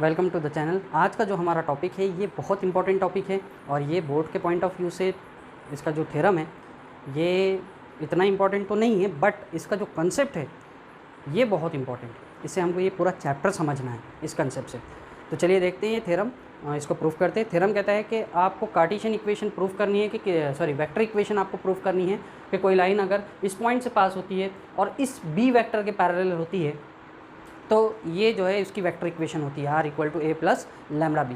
Welcome to the channel. आज का जो हमारा टॉपिक है ये बहुत इंपॉर्टेंट टॉपिक है और ये बोर्ड के पॉइंट ऑफ व्यू से इसका जो थ्योरम है ये इतना इम्पॉर्टेंट तो नहीं है, बट इसका जो कंसेप्ट है ये बहुत इंपॉर्टेंट है। इससे हमको ये पूरा चैप्टर समझना है इस कंसेप्ट से। तो चलिए देखते हैं ये थ्योरम, इसको प्रूफ करते हैं। थ्योरम कहता है कि आपको कार्टेशियन इक्वेशन प्रूफ करनी है कि वेक्टर इक्वेशन आपको प्रूफ करनी है कि कोई लाइन अगर इस पॉइंट से पास होती है और इस बी वेक्टर के पैरेलल होती है तो ये जो है इसकी वेक्टर इक्वेशन होती है R equal to A plus lambda B.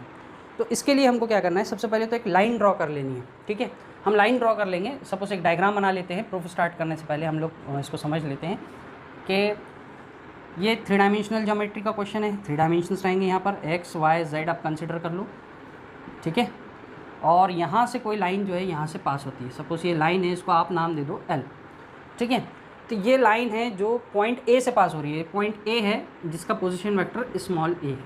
तो इसके लिए हमको क्या करना है, सबसे पहले तो एक लाइन ड्रॉ कर लेनी है। ठीक है, हम लाइन ड्रॉ कर लेंगे। सपोज एक डायग्राम बना लेते हैं। प्रूफ स्टार्ट करने से पहले हम लोग इसको समझ लेते हैं कि ये 3 डायमेंशनल ज्योमेट्री का क्वेश्चन है। 3 डायमेंशंस रहेंगे यहाँ पर, एक्स वाई जेड आप कंसिडर कर लो। ठीक है, और यहाँ से कोई लाइन जो है यहाँ से पास होती है। सपोज ये लाइन है, इसको आप नाम दे दो एल। ठीक है, तो ये लाइन है जो पॉइंट ए से पास हो रही है। पॉइंट ए है जिसका पोजीशन वेक्टर स्मॉल ए है।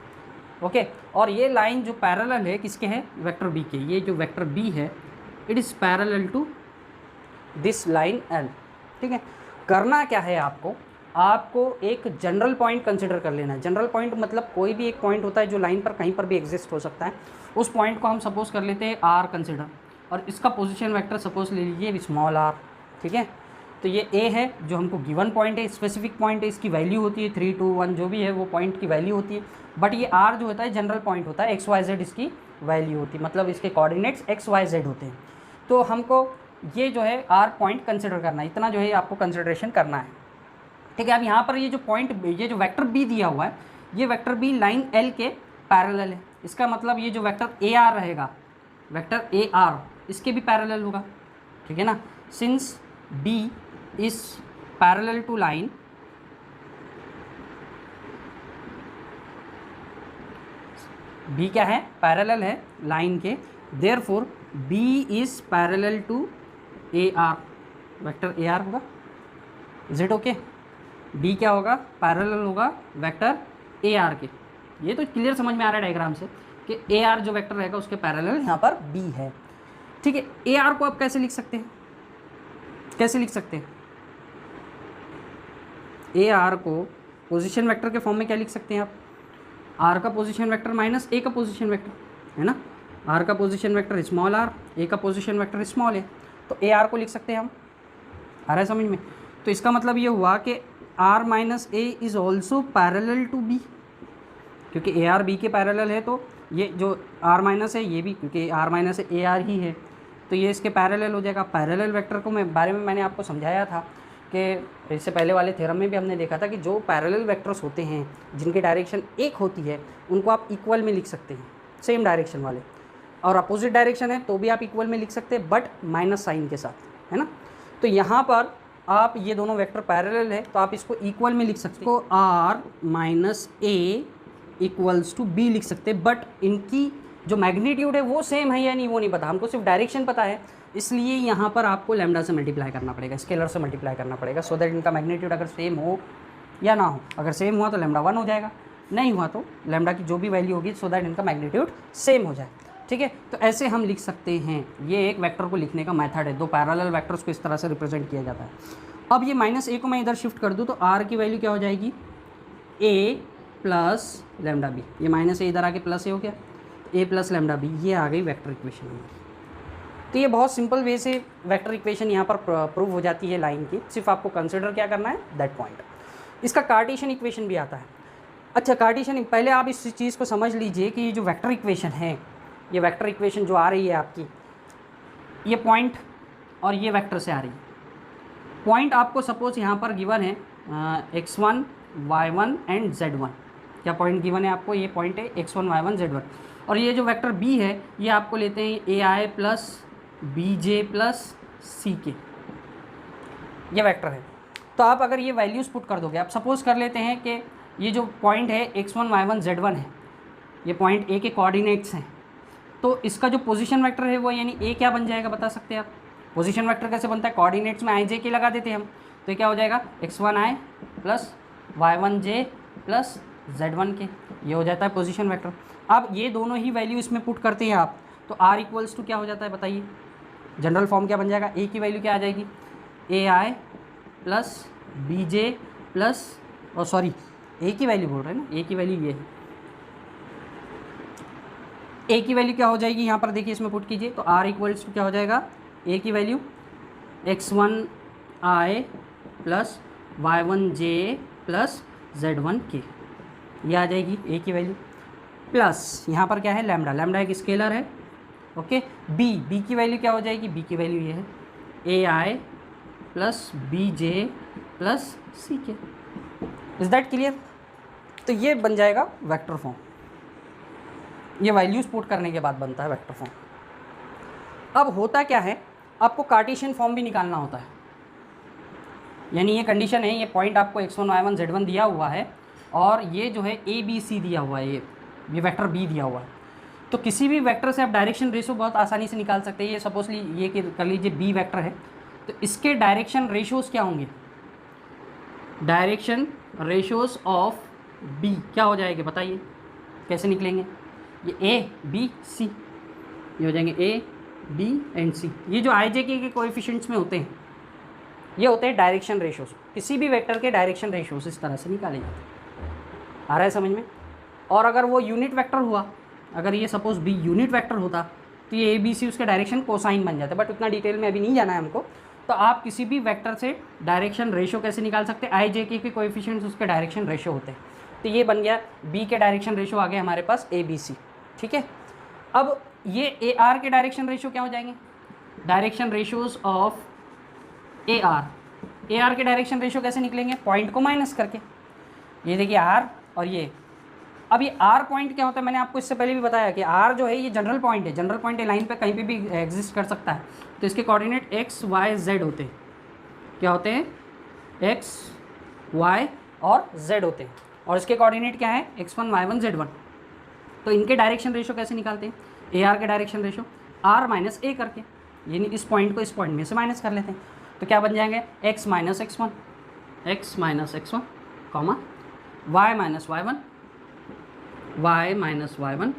ओके, और ये लाइन जो पैरेलल है किसके है, वेक्टर बी के। ये जो वेक्टर बी है it is parallel to this line L. ठीक है, करना क्या है आपको एक जनरल पॉइंट कंसिडर कर लेना है। जनरल पॉइंट मतलब कोई भी एक पॉइंट होता है जो लाइन पर कहीं पर भी एग्जिस्ट हो सकता है। उस पॉइंट को हम सपोज कर लेते हैं आर कंसिडर, और इसका पोजीशन वेक्टर सपोज ले लीजिए स्मॉल आर। ठीक है, तो ये ए है जो हमको गिवन पॉइंट है, स्पेसिफिक पॉइंट है, इसकी वैल्यू होती है 3, 2, 1 जो भी है वो पॉइंट की वैल्यू होती है। बट ये आर जो होता है जनरल पॉइंट होता है, एक्स वाई जेड इसकी वैल्यू होती है, मतलब इसके कोऑर्डिनेट्स एक्स वाई जेड होते हैं। तो हमको ये जो है आर पॉइंट कंसिडर करना है, इतना जो है आपको कंसिडरेशन करना है। ठीक है, अब यहाँ पर ये जो पॉइंट, ये जो वेक्टर बी दिया हुआ है, ये वेक्टर बी लाइन एल के पैरेलल है। इसका मतलब ये जो वेक्टर ए आर रहेगा, वेक्टर ए आर इसके भी पैरेलल होगा। ठीक है ना, since B is parallel to line, B क्या है, पैरेलल है लाइन के, therefore B is parallel to A R, vector A R होगा। Is it okay? बी क्या होगा, पैरेलल होगा वेक्टर ए आर के। ये तो क्लियर समझ में आ रहा है डायग्राम से कि ए आर जो वेक्टर रहेगा उसके पैरेलल यहाँ पर बी है। ठीक है, ए आर को आप कैसे लिख सकते हैं, कैसे लिख सकते हैं ए आर को पोजीशन वेक्टर के फॉर्म में क्या लिख सकते हैं आप, आर का पोजीशन वेक्टर माइनस ए का पोजीशन वेक्टर है ना। आर का पोजीशन वेक्टर स्मॉल आर, ए का पोजीशन वेक्टर स्मॉल ए, तो ए आर को लिख सकते हैं हम। आ रहा है समझ में? तो इसका मतलब ये हुआ कि R minus A is also parallel to B, क्योंकि ए आर बी के पैरेलल है। तो ये जो आर माइनस है ये भी, क्योंकि आर माइनस ए आर ही है, तो ये इसके पैरेलल हो जाएगा। पैरेलल वेक्टर को बारे में मैंने आपको समझाया था कि इससे पहले वाले थ्योरम में भी हमने देखा था कि जो पैरेलल वेक्टर्स होते हैं जिनकी डायरेक्शन एक होती है उनको आप इक्वल में लिख सकते हैं, सेम डायरेक्शन वाले, और अपोजिट डायरेक्शन है तो भी आप इक्वल में लिख सकते हैं बट माइनस साइन के साथ, है ना। तो यहाँ पर आप ये दोनों वेक्टर पैरेलल है तो आप इसको इक्वल में लिख सकते हो, R minus A equals to B लिख सकते हैं, बट इनकी जो मैग्नीट्यूड है वो सेम है या नहीं वो नहीं पता, हमको सिर्फ डायरेक्शन पता है। इसलिए यहाँ पर आपको लैम्डा से मल्टीप्लाई करना पड़ेगा, स्केलर से मल्टीप्लाई करना पड़ेगा, सो दैट इनका मैग्नीट्यूड अगर सेम हो या ना हो। अगर सेम हुआ तो लैम्डा 1 हो जाएगा, नहीं हुआ तो लैम्डा की जो भी वैल्यू होगी सो दैट इनका मैग्नीट्यूड सेम हो जाए। ठीक है, तो ऐसे हम लिख सकते हैं। ये एक वेक्टर को लिखने का मेथड है, दो पैरेलल वेक्टर्स को इस तरह से रिप्रेजेंट किया जाता है। अब ये माइनस ए को मैं इधर शिफ्ट कर दूँ तो आर की वैल्यू क्या हो जाएगी, ए प्लस लैम्डा बी। ये माइनस ए इधर आके प्लस ए हो गया, ए प्लस लैम्डा बी, ये आ गई वेक्टर इक्वेशन। तो ये बहुत सिंपल वे से वेक्टर इक्वेशन यहाँ पर प्रूव हो जाती है लाइन की। सिर्फ आपको कंसिडर क्या करना है, दैट पॉइंट। इसका कार्टेशियन इक्वेशन भी आता है। अच्छा, कार्टेशियन, पहले आप इस चीज़ को समझ लीजिए कि ये जो वेक्टर इक्वेशन है, ये वेक्टर इक्वेशन जो आ रही है आपकी, ये पॉइंट और ये वेक्टर से आ रही है। पॉइंट आपको सपोज यहाँ पर गिवन है x1, y1 एंड z1। क्या पॉइंट गिवन है आपको, ये पॉइंट है x1, y1, z1। और ये जो वेक्टर b है ये आपको लेते हैं ai plus bj plus ck, ये वेक्टर है। तो आप अगर ये वैल्यूज़ पुट कर दोगे, आप सपोज कर लेते हैं कि ये जो पॉइंट है x1, y1, z1 है, ये पॉइंट a के कोऑर्डिनेट्स हैं, तो इसका जो पोजीशन वेक्टर है वो यानी a क्या बन जाएगा, बता सकते हैं आप? पोजीशन वेक्टर कैसे बनता है, कोऑर्डिनेट्स में i j के लगा देते हैं हम, तो ये क्या हो जाएगा, x1i plus y1j plus z1 के, ये हो जाता है पोजीशन वेक्टर। अब ये दोनों ही वैल्यू इसमें पुट करते हैं आप, तो r इक्वल्स टू क्या हो जाता है बताइए, जनरल फॉर्म क्या बन जाएगा, a की वैल्यू क्या आ जाएगी, ai प्लस bj प्लस, और सॉरी a की वैल्यू बोल रहे हैं ना, a की वैल्यू ये है, ए की वैल्यू क्या हो जाएगी यहाँ पर देखिए, इसमें पुट कीजिए तो आर इक्वल्स टू क्या हो जाएगा, ए की value x1i plus y1j plus z1k, ये आ जाएगी ए की वैल्यू। प्लस यहाँ पर क्या है, लैम्डा, लैम्डा एक स्केलर है, ओके। बी की वैल्यू क्या हो जाएगी, बी की वैल्यू ये है ए आई प्लस बी जे प्लस सी के। Is that clear? तो ये बन जाएगा वेक्टर फॉर्म, ये वैल्यूज पुट करने के बाद बनता है वेक्टर फॉर्म। अब होता क्या है, आपको कार्टेशियन फॉर्म भी निकालना होता है, यानी ये कंडीशन है, ये पॉइंट आपको x1 y1 z1 दिया हुआ है और ये जो है a b c दिया हुआ है, ये वेक्टर b दिया हुआ है। तो किसी भी वेक्टर से आप डायरेक्शन रेशो बहुत आसानी से निकाल सकते हैं। ये सपोजली ये कर लीजिए b वेक्टर है, तो इसके डायरेक्शन रेशोज़ क्या होंगे, डायरेक्शन रेशोज़ ऑफ b क्या हो जाएंगे बताइए, कैसे निकलेंगे, ये a b c, ये हो जाएंगे a b एंड c। ये जो आई जे के कोएफिशिएंट्स में होते हैं, ये होते हैं डायरेक्शन रेशोज़। किसी भी वेक्टर के डायरेक्शन रेशोज़ इस तरह से निकाले जाते हैं। आ रहा है समझ में? और अगर वो यूनिट वेक्टर हुआ, अगर ये सपोज b यूनिट वेक्टर होता, तो ये ए बी सी उसका डायरेक्शन कोसाइन बन जाता है, बट उतना डिटेल में अभी नहीं जाना है हमको। तो आप किसी भी वेक्टर से डायरेक्शन रेशो कैसे निकाल सकते हैं, आई जे के कोएफिशिएंट्स उसके डायरेक्शन रेशो होते हैं। तो ये बन गया b के डायरेक्शन रेशो आ गए हमारे पास ए बी सी, ठीक है। अब ये ए आर के डायरेक्शन रेशो क्या हो जाएंगे, direction ratios of A R के डायरेक्शन रेशो कैसे निकलेंगे, पॉइंट को माइनस करके। ये देखिए आर और ये, अब ये आर पॉइंट क्या होता है, मैंने आपको इससे पहले भी बताया कि आर जो है ये जनरल पॉइंट है। जनरल पॉइंट लाइन पे कहीं पे भी एग्जिस्ट कर सकता है। तो इसके कोऑर्डिनेट एक्स वाई जेड होते हैं, क्या होते हैं, एक्स वाई और जेड होते हैं। और इसके कोऑर्डिनेट क्या है, x1 y1 z1। तो इनके डायरेक्शन रेशो कैसे निकालते हैं, ए आर के डायरेक्शन रेशो आर माइनस ए करके, यानी इस पॉइंट को इस पॉइंट में से माइनस कर लेते हैं। तो क्या बन जाएंगे, x minus x1 comma y minus y1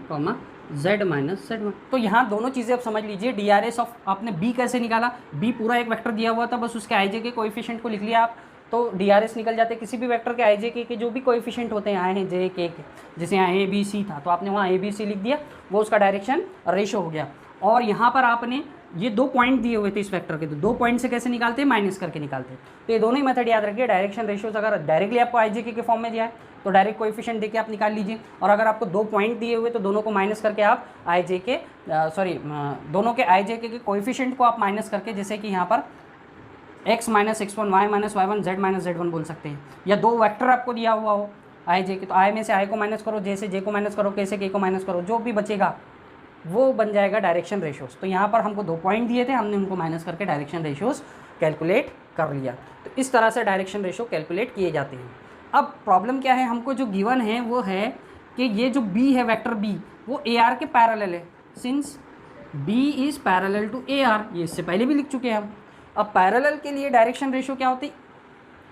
comma z minus z1। तो यहाँ दोनों चीज़ें आप समझ लीजिए। डी आर एस ऑफ आपने b कैसे निकाला, b पूरा एक वेक्टर दिया हुआ था, बस उसके आई जे के कोएफिशिएंट को लिख लिया आप, तो डी आर एस निकल जाते। किसी भी वेक्टर के आई जे के जो भी कोएफिशिएंट होते हैं, आए हैं जे के, जैसे यहाँ ए बी सी था, तो आपने वहाँ ए बी सी लिख दिया, वो उसका डायरेक्शन रेशो हो गया। और यहाँ पर आपने ये 2 पॉइंट दिए हुए थे इस वेक्टर के, तो 2 पॉइंट से कैसे निकालते हैं, माइनस करके निकालते हैं। तो ये दोनों ही मेथड याद रखिए। डायरेक्शन रेशियोज अगर डायरेक्टली आपको आई जे के फॉर्म में दिया है तो डायरेक्ट कोएफिशिएंट देके आप निकाल लीजिए, और अगर आपको 2 पॉइंट दिए हुए तो दोनों को माइनस करके आप आई जे के दोनों के आई जे के कोएफिशिएंट को आप माइनस करके, जैसे कि यहाँ पर x minus x1 y minus y1 z minus z1 बोल सकते हैं। या 2 वेक्टर आपको दिया हुआ हो आई जे के, तो आई में से आई को माइनस करो, जे से जे को माइनस करो, के से के को माइनस करो, जो भी बचेगा वो बन जाएगा डायरेक्शन रेशोज़। तो यहाँ पर हमको 2 पॉइंट दिए थे, हमने उनको माइनस करके डायरेक्शन रेशोज़ कैलकुलेट कर लिया। तो इस तरह से डायरेक्शन रेशो कैलकुलेट किए जाते हैं। अब प्रॉब्लम क्या है, हमको जो गिवन है वो है कि ये जो b है, वेक्टर b, वो ए आर के पैरेलल है। Since b is parallel to A R, ये इससे पहले भी लिख चुके हैं हम। अब पैरेलल के लिए डायरेक्शन रेशो क्या होती,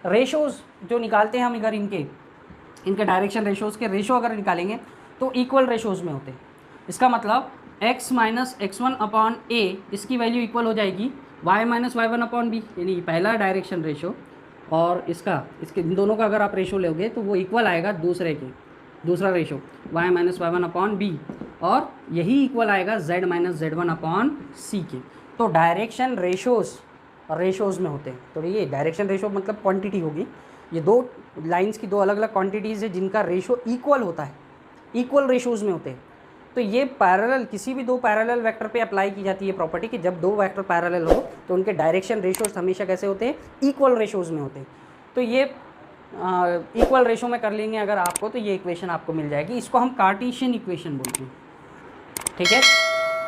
रेशोज़ जो निकालते हैं हम, अगर इनके डायरेक्शन रेशोज़ के रेशो अगर निकालेंगे तो इक्वल रेशोज़ में होते हैं। इसका मतलब x minus x1 upon a, इसकी वैल्यू इक्वल हो जाएगी y minus y1 upon b, यानी पहला डायरेक्शन रेशो और इसके इन दोनों का अगर आप रेशो लोगे तो वो इक्वल आएगा दूसरा ratio y minus y1 upon b, और यही इक्वल आएगा z minus z1 upon c के। तो डायरेक्शन रेशोज़ में होते हैं। तो ये डायरेक्शन रेशो मतलब क्वांटिटी होगी, ये 2 लाइंस की 2 अलग अलग क्वांटिटीज़ है जिनका रेशो इक्वल होता है, इक्वल रेशोज़ में होते हैं। तो ये पैरेलल, किसी भी 2 पैरेलल वेक्टर पे अप्लाई की जाती है प्रॉपर्टी कि जब 2 वेक्टर पैरेलल हो तो उनके डायरेक्शन रेशोज़ हमेशा कैसे होते हैं, इक्वल रेशोज़ में होते हैं। तो ये इक्वल रेशो में कर लेंगे अगर आपको, तो ये इक्वेशन आपको मिल जाएगी। इसको हम कार्टेशियन इक्वेशन बोलते हैं, ठीक है।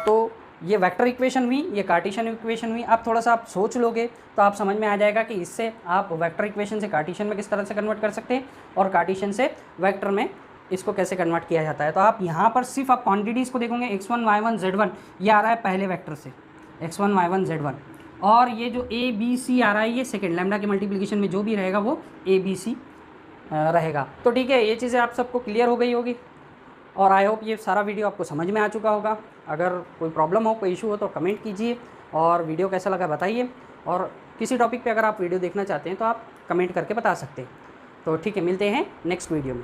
तो ये वेक्टर इक्वेशन हुई, ये कार्टेशियन इक्वेशन हुई। आप थोड़ा सा आप सोच लोगे तो आप समझ में आ जाएगा कि इससे आप वेक्टर इक्वेशन से कार्टेशियन में किस तरह से कन्वर्ट कर सकते हैं, और कार्टेशियन से वेक्टर में इसको कैसे कन्वर्ट किया जाता है। तो आप यहाँ पर सिर्फ आप क्वांटिटीज़ को देखोगे, x1 y1 z1, ये आ रहा है पहले वेक्टर से, x1 y1 z1, और ये जो a b c आ रहा है ये सेकेंड, लैम्डा के मल्टीप्लिकेशन में जो भी रहेगा वो a b c रहेगा। तो ठीक है, ये चीज़ें आप सबको क्लियर हो गई होगी, और आई होप ये सारा वीडियो आपको समझ में आ चुका होगा। अगर कोई प्रॉब्लम हो, कोई इशू हो तो कमेंट कीजिए, और वीडियो कैसा लगा बताइए, और किसी टॉपिक पे अगर आप वीडियो देखना चाहते हैं तो आप कमेंट करके बता सकते हैं। तो ठीक है, मिलते हैं नेक्स्ट वीडियो में।